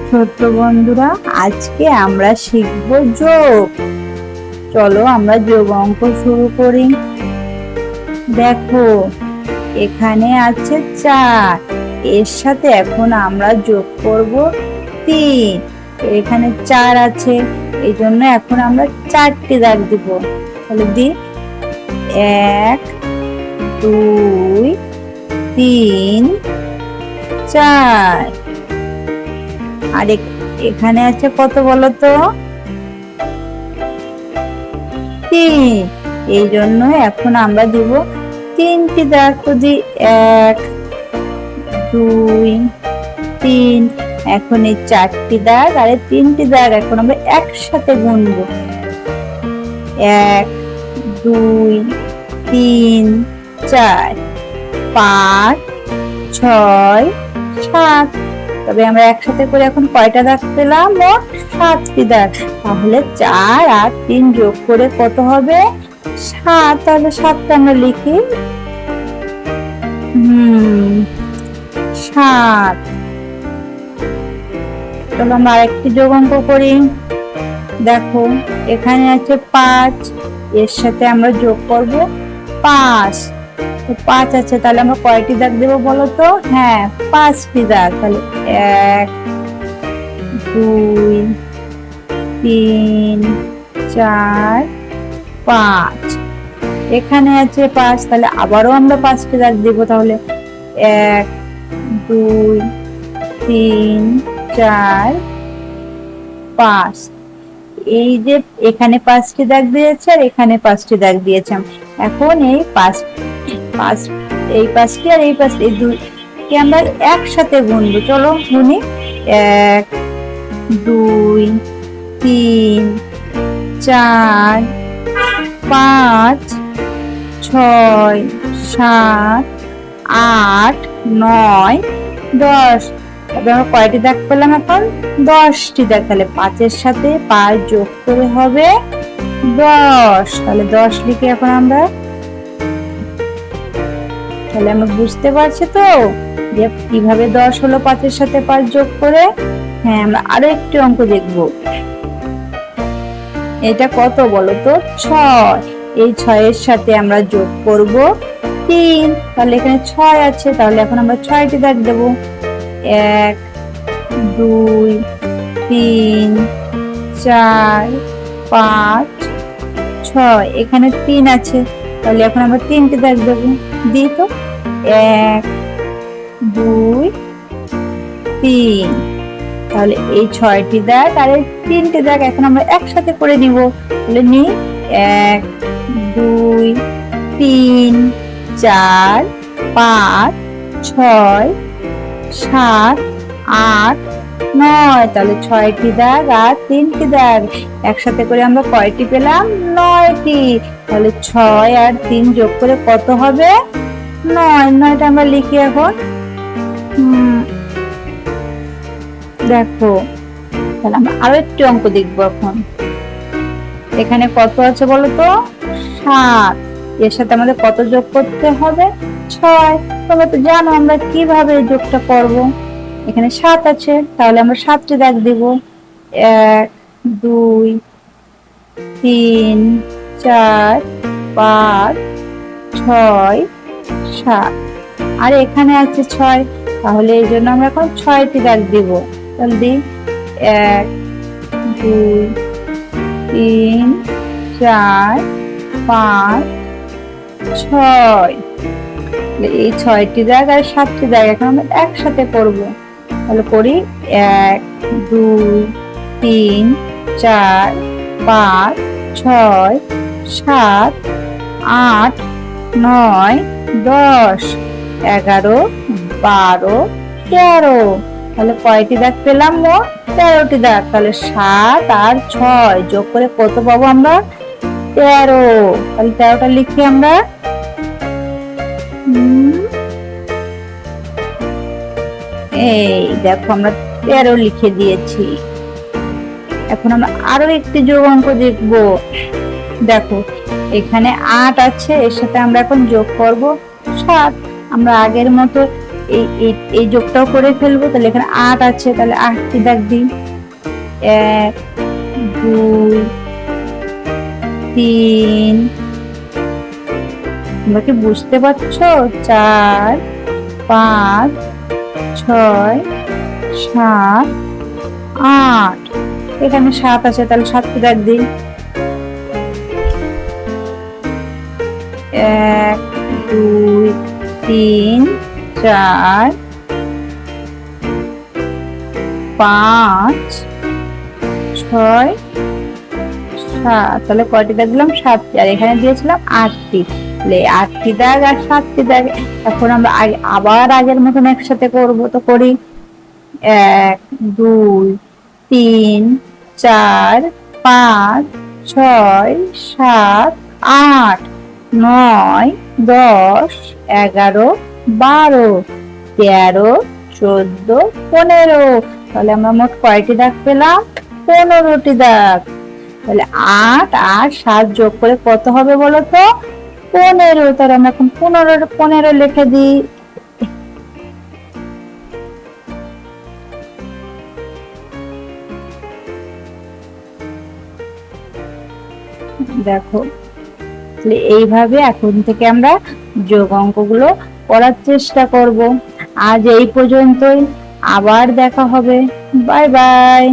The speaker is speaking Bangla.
ছোট্ট বন্ধুরা, আজকে আমরা শিখব যোগ। চলো আমরা যোগ অঙ্ক শুরু করি। দেখো, এখানে আছে 4, এর সাথে এখন আমরা যোগ করব 3। এখানে 4 আছে, এই জন্য এখন আমরা 4টি দাগ দিব। তাহলে দি 1 2 3 4। আর এখানে আছে কত বলো তো? 3। এই জন্য এখন আমরা দিব 3টি দাগ। তো দি 1 2 3। এখন এই 4টি দাগ আর 3টি দাগ এখন আমরা একসাথে গুনবো। 1 2 3 4 5 6 7। তবে আমরা একসাথে করে এখন কয়টা দাগ পেলাম? মোট 7টি দাগ। তাহলে 4 আর 3 যোগ করে কত হবে? 7। তাহলে 7টা আমরা লিখি। 7। চলো আমরা আরেকটি যোগ অঙ্ক করি। দেখো, এখানে আছে 5, এর সাথে আমরা যোগ করব 5। 5 আছে, তাহলে আমরা কয়টি দাগ দেবো বলো তো? হ্যাঁ, 5টি দাগ। তাহলে 1 2 3 4 5। এখানে আছে 5, তাহলে আবারও আমরা 5টি দাগ দেবো। তাহলে 1 2 3 4 5। এই যে এখানে 5টি দাগ দিয়েছে আর এখানে 5টি দাগ দিয়েছে। এখন এই 5টি আর এই 5টি, এই দুইকে আমরা একসাথে গুনবো। চলো গুনি। 1 2 3 4 5 6 7 8 9 10। তবে আমরা কয়টি দাগ পেলাম? এখন 10টি দাগ। তাহলে 5-এর সাথে 5 যোগ করে হবে 10। তাহলে 10 লিখে এখন আমরা, তাহলে আমরা বুঝতে পারছি তো যে কিভাবে 10 হলো 5-এর সাথে 5 যোগ করে। হ্যাঁ, আমরা আরো একটি অঙ্ক দেখব। এটা কত বলো তো? 6। এই 6-এর সাথে আমরা যোগ করব 3। তাহলে এখানে 6 আছে, তাহলে এখন আমরা 6টি দাগ দেব। 1 2 3 4 5 6। এখানে 3 আছে, তাহলে এখন আমরা 3টি দাগ দেব। দিই তো। 1 2 3। তাহলে এই 6টি দাগ আর এই 3টি দাগ এখন আমরা একসাথে করে নিব। তাহলে নি 1 2 3 4 5 6 7 8 9। তাহলে 6টি দাগ আর 3টি দাগ একসাথে করে আমরা কয়টি পেলাম? 9টি। তাহলে 6 আর 3 যোগ করে কত হবে? 9। 9টা আমরা লিখি এখন। দেখো, তাহলে আমরা আরো একটি অঙ্ক দেখবো এখন। এখানে কত আছে বলো তো? 7। এর সাথে আমাদের কত যোগ করতে হবে? 6। তোমরা তো জানো আমরা কিভাবে যোগটা করব। এখানে 7 আছে, তাহলে আমরা 7টি দাগ দিব। 1 2 3 4 5 6 7। আর এখানে আছে 6, তাহলে এই জন্য আমরা এখন 6টি দাগ দিব। তাহলে দিই 1 2 3 4 5 6। এই 6টি দাগ আর 7টি দাগ এখন আমরা একসাথে করব। তাহলে করি 1 2 3 4 5 6 7 8 9 10 11 12 13। তাহলে কয়টি দাগ পেলাম? মোট 13টি দাগ। তাহলে 7 আর 6 যোগ করে কত পাবো আমরা? 13। তাহলে 13টা লিখি আমরা। এই দেখো, আমরা 13 লিখে দিয়েছি। এখন আমরা আরো একটি যোগ অঙ্ক দেখব। দেখো, এখানে 8 আছে, এর সাথে আমরা এখন যোগ করব 7। আমরা আগের মতো এই এই এই যোগটাও করে ফেলবো। তাহলে এখানে 8 আছে, তাহলে 8টি দাগ দিই। 1 2 3, তোমরা কি বুঝতে পারছো? 4 5 6 7 8, এখানে 7 আছে, তাহলে 7টি দাগ দিই। 1 2 3 4 5 6 7, তাহলে কয়টি দাগ দিলাম? 7টি। আর এখানে দিয়েছিলাম 8টি, তাহলে 8টি দাগ আর 7টি দাগ। এখন আমরা আবার আগের মতন একসাথে করব, তো করি। 1 2 3 4 5 6 7 8 9 10 11 12 13 14 15, তাহলে আমরা মোট কয়টি দাগ পেলাম? 15টি দাগ। তাহলে 8 আর 7 যোগ করে কত হবে বলো তো? 15। তাহলে আমরা এখন 15 লিখে দিই। দেখো, তাহলে এইভাবে এখন থেকে আমরা যোগ অঙ্কগুলো করার চেষ্টা করব। আজ এই পর্যন্তই, আবার দেখা হবে। Bye bye.